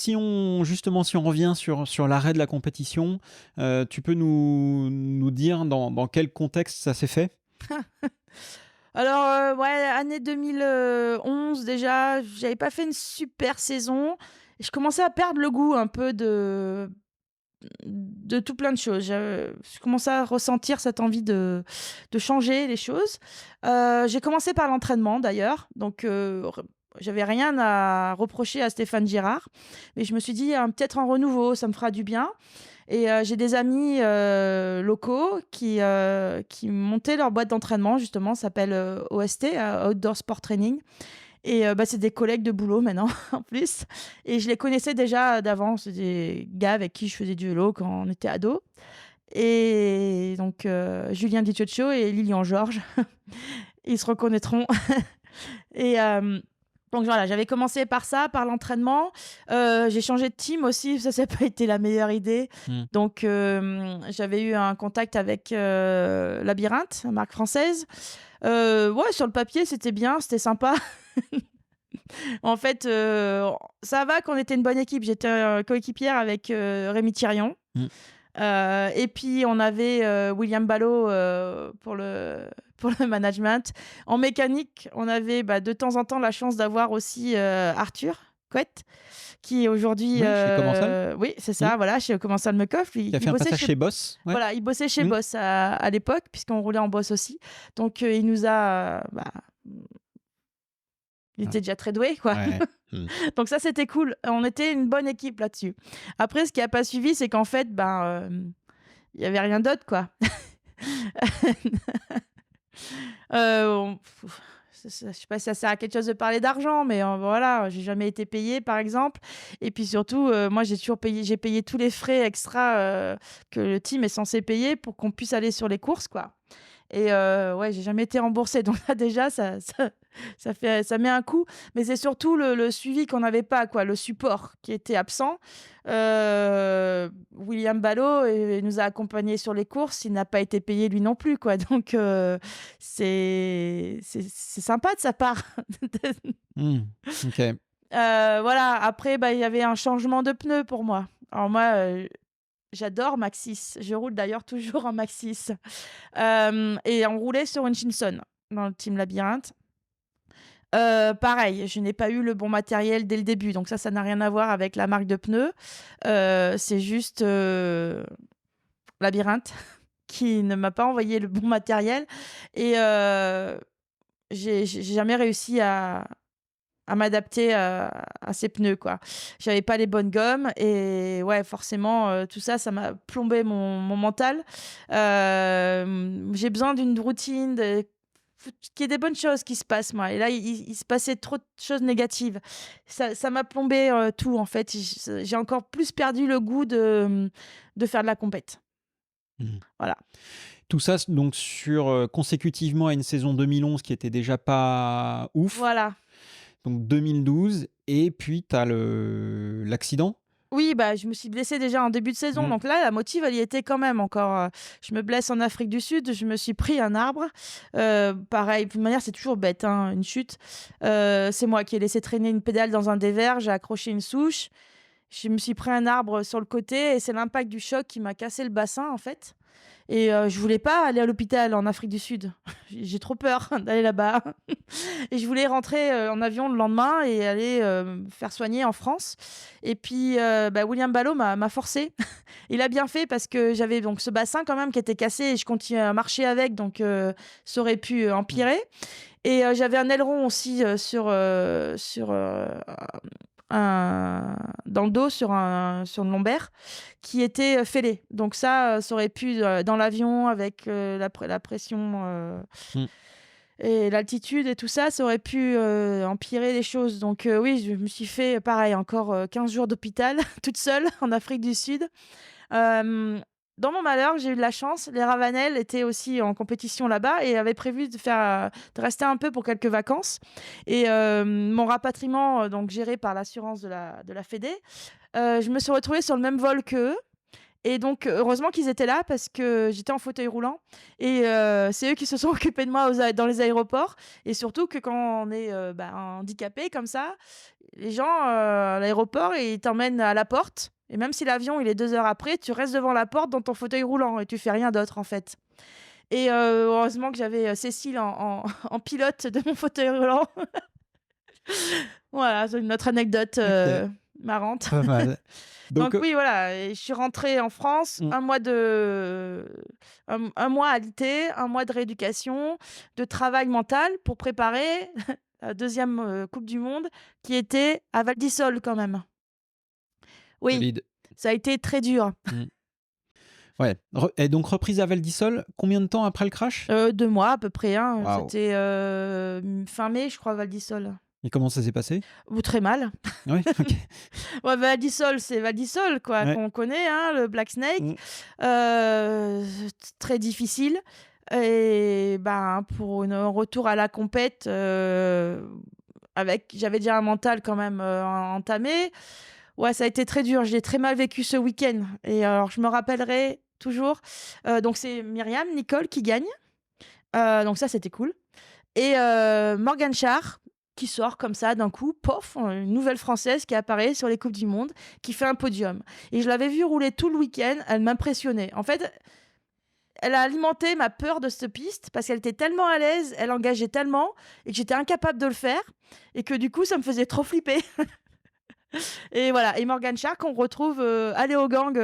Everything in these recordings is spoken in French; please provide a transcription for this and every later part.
Si on revient sur l'arrêt de la compétition, tu peux nous dire dans quel contexte ça s'est fait? Alors, ouais, année 2011 déjà, j'avais pas fait une super saison et je commençais à perdre le goût un peu de tout plein de choses. Je commençais à ressentir cette envie de changer les choses. J'ai commencé par l'entraînement d'ailleurs, donc j'avais rien à reprocher à Stéphane Girard, mais je me suis dit: «Peut-être un renouveau, ça me fera du bien». Et j'ai des amis, locaux qui montaient leur boîte d'entraînement justement, ça s'appelle, OST, Outdoor Sport Training. Et bah, c'est des collègues de boulot maintenant en plus, et je les connaissais déjà d'avant. C'est des gars avec qui je faisais du vélo quand on était ados, et donc Julien Di Cioccio et Lilian Georges, ils se reconnaîtront. Et donc voilà, j'avais commencé par ça, par l'entraînement. J'ai changé de team aussi, ça n'a pas été la meilleure idée. Mmh. Donc j'avais eu un contact avec Labyrinthe, la marque française. Ouais, sur le papier, c'était bien, c'était sympa. En fait, ça va qu'on était une bonne équipe. J'étais, coéquipière avec, Rémi Thirion. Mmh. Et puis on avait, William Ballot, pour le management. En mécanique, on avait, bah, de temps en temps la chance d'avoir aussi, Arthur Couette, qui est aujourd'hui, Oui, chez Commencal? oui, c'est Mmh. ça, voilà, chez Commencal Mecoff. Qui a Il fait un bossait passage chez chez Boss? Ouais. Voilà, il bossait chez Mmh. Boss à l'époque, puisqu'on roulait en Boss aussi. Donc il nous a, bah, il Ah, était déjà très doué, quoi. ouais. Mmh. Donc ça, c'était cool. On était une bonne équipe là-dessus. Après, ce qui a pas suivi, c'est qu'en fait, ben, il y avait rien d'autre, quoi. On je sais pas si ça sert à quelque chose de parler d'argent, mais voilà, j'ai jamais été payée, par exemple. Et puis surtout, moi, j'ai payé tous les frais extra, que le team est censé payer pour qu'on puisse aller sur les courses, quoi. Et ouais, j'ai jamais été remboursée, donc là déjà ça met un coup. Mais c'est surtout le suivi qu'on n'avait pas, quoi, le support qui était absent. William Ballot, nous a accompagnés sur les courses, il n'a pas été payé lui non plus, quoi. Donc c'est sympa de sa part. Mmh. OK. Voilà, après, bah, il y avait un changement de pneus pour moi. Alors moi, j'adore Maxxis, je roule d'ailleurs toujours en Maxxis. Et on roulait sur une Shinson dans le team Labyrinthe. Pareil, je n'ai pas eu le bon matériel dès le début, donc ça n'a rien à voir avec la marque de pneus. C'est juste, Labyrinthe qui ne m'a pas envoyé le bon matériel. Et j'ai jamais réussi à m'adapter à ces pneus, quoi. J'avais pas les bonnes gommes, et ouais, forcément, tout ça, ça m'a plombé mon mental. J'ai besoin d'une routine, qu'il y ait des bonnes choses qui se passent, moi, et là, il se passait trop de choses négatives. Ça m'a plombé, tout, en fait. J'ai encore plus perdu le goût de faire de la compète. Mmh. Voilà. Tout ça donc consécutivement à une saison 2011 qui était déjà pas ouf, Voilà. donc 2012 et puis tu as l'accident? Oui, bah, je me suis blessée déjà en début de saison, Mmh. donc là, la motive, elle y était quand même encore. Je me blesse en Afrique du Sud, je me suis pris un arbre. Pareil, de toute manière, c'est toujours bête, hein, une chute. C'est moi qui ai laissé traîner une pédale dans un dévers, j'ai accroché une souche. Je me suis pris un arbre sur le côté, et c'est l'impact du choc qui m'a cassé le bassin, en fait. Et je voulais pas aller à l'hôpital en Afrique du Sud. J'ai trop peur d'aller là-bas. Et je voulais rentrer, en avion le lendemain et aller, me faire soigner en France. Et puis, bah, William Ballot m'a forcée. Il a bien fait, parce que j'avais donc ce bassin quand même qui était cassé et je continuais à marcher avec, donc ça aurait pu, Mmh. empirer. Et j'avais un aileron aussi, un dans le dos, sur le lombaire, qui était, fêlé. Donc ça aurait pu, dans l'avion avec, la pression, Mmh. et l'altitude et tout ça, ça aurait pu, empirer les choses. Donc oui, je me suis fait pareil encore, 15 jours d'hôpital toute seule en Afrique du Sud. Hem, Dans mon malheur, j'ai eu de la chance, les Ravanel étaient aussi en compétition là-bas et avaient prévu de rester un peu pour quelques vacances. Et mon rapatriement, donc géré par l'assurance de la fédé, je me suis retrouvée sur le même vol qu'eux. Et donc, heureusement qu'ils étaient là parce que j'étais en fauteuil roulant et c'est eux qui se sont occupés de moi dans les aéroports et surtout que quand on est, handicapé comme ça, les gens, à l'aéroport, ils t'emmènent à la porte et même si l'avion, il est 2 heures après, tu restes devant la porte dans ton fauteuil roulant et tu fais rien d'autre, en fait. Et heureusement que j'avais, Cécile en pilote de mon fauteuil roulant. Voilà, c'est une autre anecdote, OK, marrante. pas mal. Donc Donc, oui, voilà, et je suis rentrée en France, mmh, 1 mois à alité, 1 mois de rééducation, de travail mental pour préparer la 2e, coupe du monde qui était à Val d'Isole quand même. Oui, solide. ça a été très dur. Mmh. Ouais, et donc reprise à Val d'Isole, combien de temps après le crash? 2 mois à peu près, hein, Waouh! c'était, fin mai, je crois, Val d'Isole. Et comment ça s'est passé? Ou très mal. Ouais, OK. Ouais, Val d'Isole, c'est Val d'Isole, quoi, Ouais. qu'on connaît, hein, le Black Snake. Mmh. Très difficile et ben, pour un retour à la compète, j'avais déjà un mental quand même, entamé. Ouais, ça a été très dur. Je l'ai très mal vécu ce week-end et alors je me rappellerai toujours, donc c'est Myriam Nicole qui gagne, donc ça, c'était cool et Morgan Charr qui sort comme ça d'un coup, pof, une nouvelle Française qui apparaît sur les coupes du monde, qui fait un podium et je l'avais vue rouler tout le week-end, elle m'impressionnait. En fait, elle a alimenté ma peur de cette piste parce qu'elle était tellement à l'aise, elle engageait tellement et que j'étais incapable de le faire et que du coup, ça me faisait trop flipper. Et voilà, et Morgan Charr qu'on retrouve, à Léogang,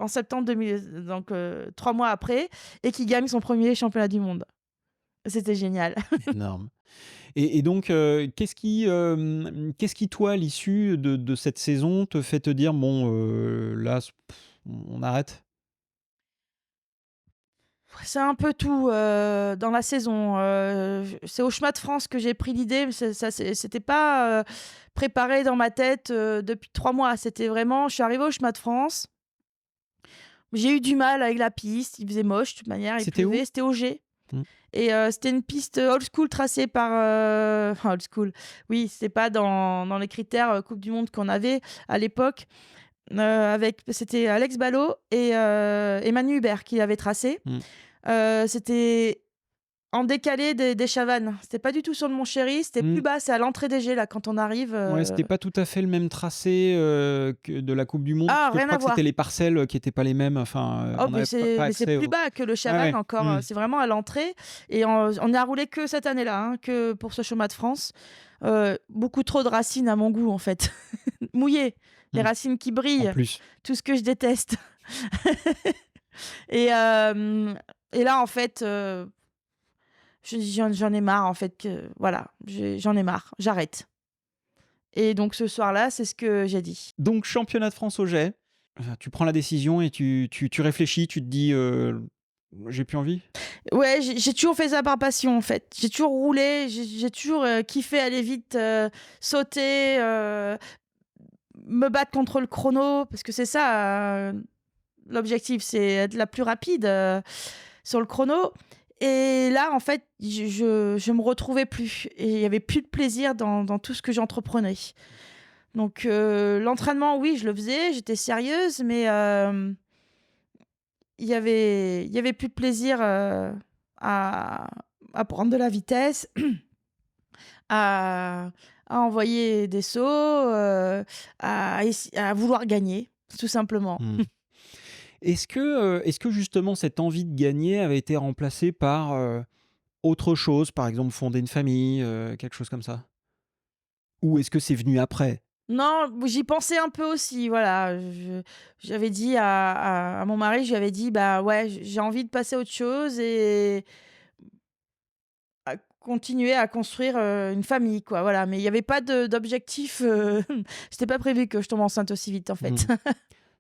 en septembre 2000, donc 3 mois après et qui gagne son premier championnat du monde. C'était génial. Énorme. Et donc, qu'est-ce qui toi, à l'issue de cette saison, te fait te dire: «Bon, là, on arrête»? C'est un peu tout, dans la saison, c'est au chemin de France que j'ai pris l'idée, mais c'était pas, préparé dans ma tête, depuis 3 mois. C'était vraiment je suis arrivée au chemin de France, j'ai eu du mal avec la piste, il faisait moche de toute manière, il C'était où? pleuvait, c'était au G. Mmh. Et c'était une piste, old school tracée par, enfin old school, oui, c'est pas dans les critères, coupe du monde qu'on avait à l'époque, c'était Alex Ballot et Manu Hubert qui l'avaient tracé. Mmh. C'était en décalé des Chavannes. C'était pas du tout sur le Mont Chéry, c'était plus Mmh. bas, c'est à l'entrée des Gets là quand on arrive, Ouais, c'était pas tout à fait le même tracé, que de la coupe du monde, parce ah que je rien crois à que c'était voir. les parcelles, qui étaient pas les mêmes, enfin, Oh on mais n'avait pas c'est accès plus au bas que le ouais, Chavannes ouais. encore, Mmh. c'est vraiment à l'entrée et on n'a roulé que cette année-là, hein, que pour ce chemin de France. Beaucoup trop de racines à mon goût en fait. Mouillées, les Mmh. racines qui En brillent, plus. tout ce que je déteste. Et et là en fait, j'en ai marre en fait que voilà, j'en ai marre, j'arrête. Et donc ce soir-là, c'est ce que j'ai dit. Donc championnat de France au jet, tu prends la décision et tu réfléchis, tu te dis, «J'ai plus envie»? Ouais, j'ai toujours fait ça par passion, en fait. J'ai toujours roulé, j'ai toujours, kiffé aller vite, sauter, me battre contre le chrono parce que c'est ça, l'objectif, c'est être la plus rapide, sur le chrono et là, en fait, je me retrouvais plus et il y avait plus de plaisir dans tout ce que j'entreprenais. Donc l'entraînement, oui, je le faisais, j'étais sérieuse mais il y avait plus de plaisir, à prendre de la vitesse, à envoyer des sauts, à vouloir gagner, tout simplement. Mmh. Est-ce que justement cette envie de gagner avait été remplacée par, autre chose? Par exemple fonder une famille, quelque chose comme ça? Ou est-ce que c'est venu après? Non, j'y pensais un peu aussi, voilà, j'avais dit à mon mari, je lui avais dit: «Bah, ouais, j'ai envie de passer à autre chose et à continuer à construire, une famille, quoi», voilà, mais il y avait pas d'objectif, c'était pas prévu que je tombe enceinte aussi vite, en fait. Mmh.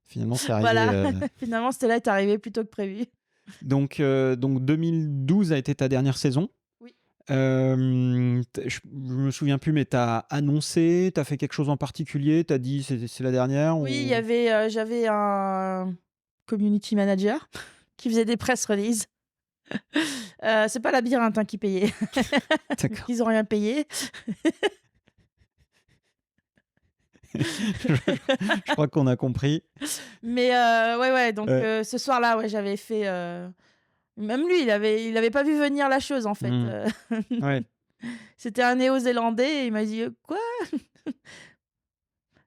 Finalement c'est arrivé, Voilà, finalement, Stella est arrivé plus tôt que prévu. donc 2012 a été ta dernière saison. Oui. Tu je me souviens plus, mais tu as annoncé, tu as fait quelque chose en particulier? Tu as dit: C'est la dernière» Oui, ou? j'avais un community manager qui faisait des press releases. C'est pas Labyrinthe, hein, qui payait. D'accord. Ils ont rien payé. Je crois qu'on a compris. Mais ouais, ouais, donc Ouais. ce soir-là, ouais, j'avais fait, même lui, il avait pas vu venir la chose, en fait, Mmh. Ouais. C'était un Néo-Zélandais et il m'a dit: «Quoi?»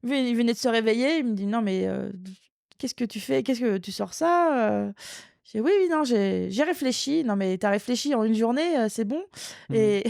Il venait de se réveiller, il me dit: «Non mais qu'est-ce que tu fais? Qu'est-ce que tu sors ça?» J'ai «Oui, oui, non, j'ai réfléchi». «Non mais tu as réfléchi en une journée, c'est bon?» Mmh. et